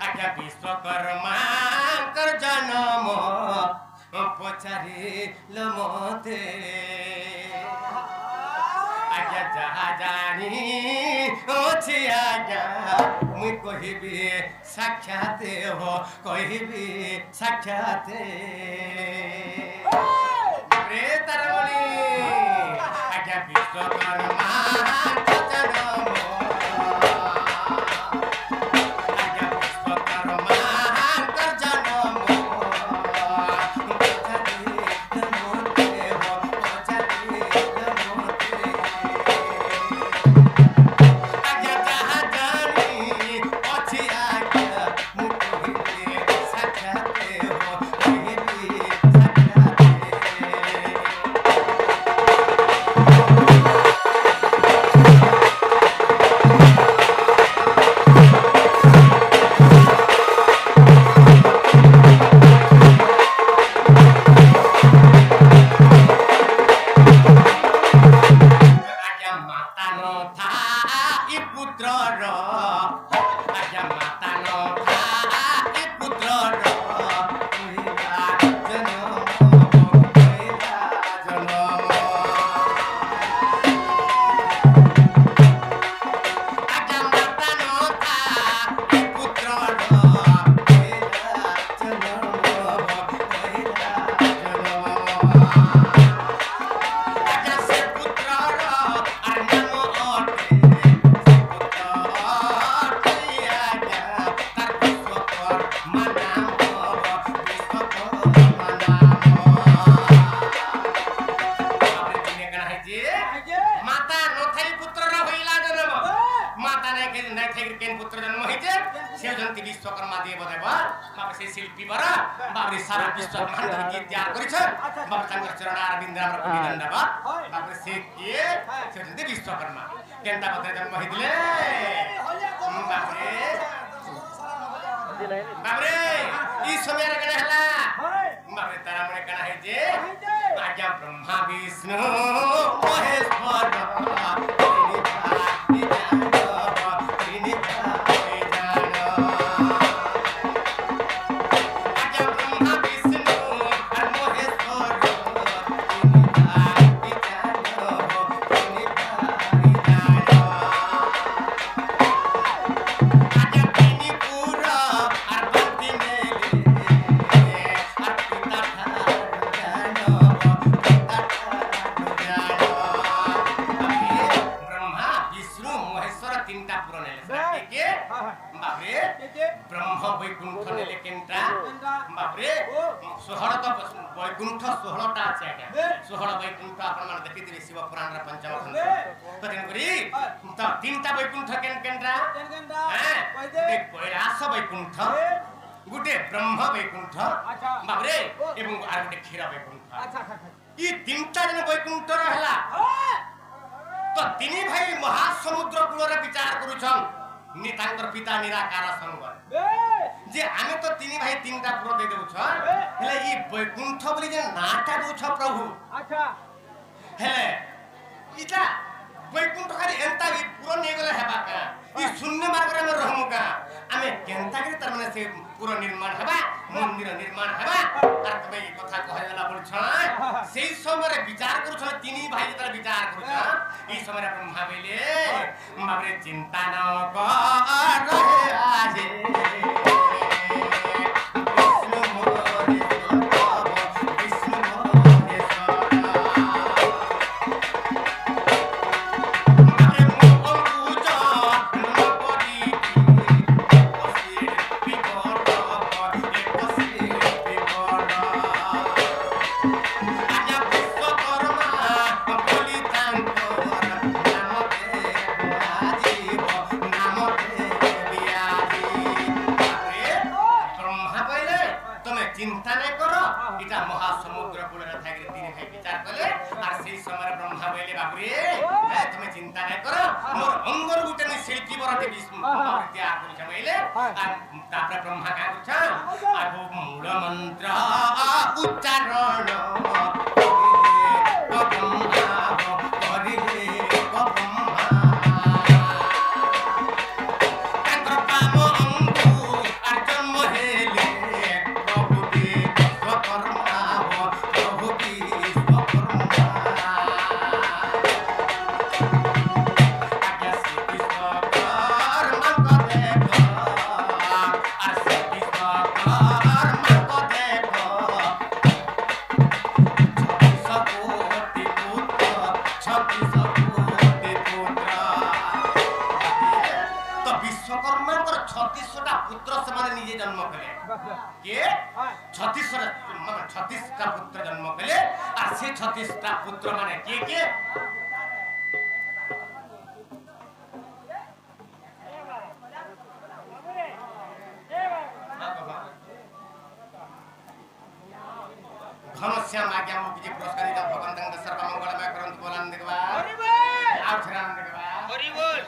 आज्ञा विश्वकर्मांकर जन्म पचारिल मते आज्ञा जहा जानी अछि आज्ञा मुई कहिबी साक्षात हो कहिबी साक्षात रे तरमणि आज्ञा विश्वकर्मांकर जन्म विश्वकर्मा दिए बताइबा बाबा से शिल्पी बरा बाबा सारा विश्व ब्रह्मांड गीत तैयार करिछ बाबा तांकर चरण अरविंद हमर कोटि दंडवत बाबा से के से विश्वकर्मा केनता बते जन्म होइदिले बाबरे ई समय रे कने हला बाबरे तारा मने कना है जे आज्ञा ब्रह्मा विष्णु महेश्वर वैकुंठ नेले केनटा बापरे 16 तो वैकुंठ 16 टा আছে এটা 16 वैकुंठ आपण मान देखिथिबे शिव पुराण रा पंचम खंड तो तेन करी तो तीनटा वैकुंठ केनटा हैं एक कैलाश वैकुंठ गुटे ब्रह्म वैकुंठ बापरे एवं आर गुटे क्षीर वैकुंठ अच्छा ई तीनटा जन वैकुंठ रहला तो तिनी भाई महासमुद्र कूल रे विचार करूछन नितांकर पिता निराकार संग जे आमे तो तीन भाई तीनटा पुरो दे देउ छ हेले ई वैकुंठ बोली जे नाटा दउ छ प्रभु अच्छा हेले इटा वैकुंठ खाली एंता ई पुरो ने गेले हेबा का ई शून्य मार्ग रे रहमु का आमे केनता के तर माने से पुरो निर्माण हेबा मंदिर निर्माण हेबा तार तबे ई कथा कहला बोल छ सेही समय रे विचार करू छ तीन भाई जतरा विचार करू छ ई समय रे ब्रह्मा बेले बाबरे चिंता न कर रहे आजे ब्रह्मा का मूल मंत्र उच्चारण 36টা পুত্র সমানে নিজে জন্ম কলে কে 36টা পুত্র জন্ম কলে আর সে 36টা পুত্র মানে কে কে घनश्याम आज्ञा मुझे पुरस्कार दिया भगवान तंग सर्व मंगलमय करंत बोलन देखबा हरि बोल आप छरान देखबा हरि बोल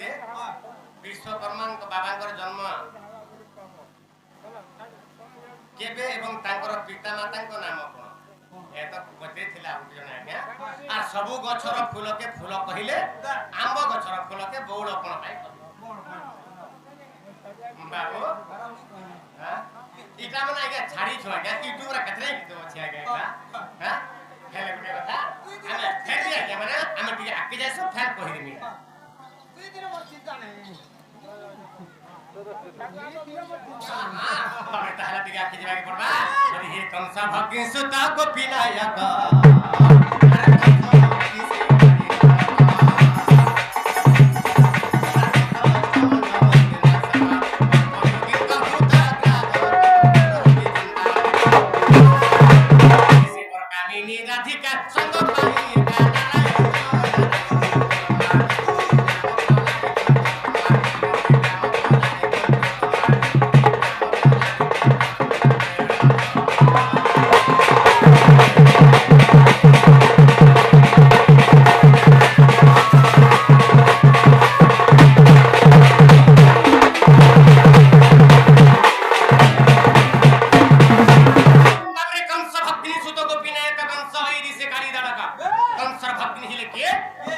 ए विश्वकर्मा बाबा जन्म केबे एवं तांकर पिता माता नाम कोन ए तो बते थिला उजन आज्ञा आ सबु गछर फूल के फूल कहिले आंब गछर फूल के बौड़ कोन पाई बाबू हां इटा मन आज्ञा छाड़ी छ आज्ञा यूट्यूब रा कतरे गीत अछि आज्ञा हां हेले गुटे कथा हमें फेर दिया के माने हम टिके आके जासो फेर कहि देमी दुई दिन मोर चिंता नै ताहला टिके आके जेबा के पड़बा अरे हे कंसा भाग्य सुता गोपीनायक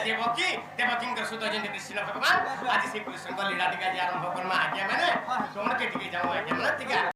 देवकी देवकीଙ୍କର ସୁତ ଯେମିତି କୃଷ୍ଣ ଭଗବାନ ଆଜି ସେ କୃଷ୍ଣଙ୍କ ଲୀଳା ଟିକେ ଆରମ୍ଭ କର୍ମା ଆଜ୍ଞା ମାନେ ଶୁଣ କେ ଟିକେ ଯାଉ ଆଜ୍ଞା ମାନେ ଟିକେ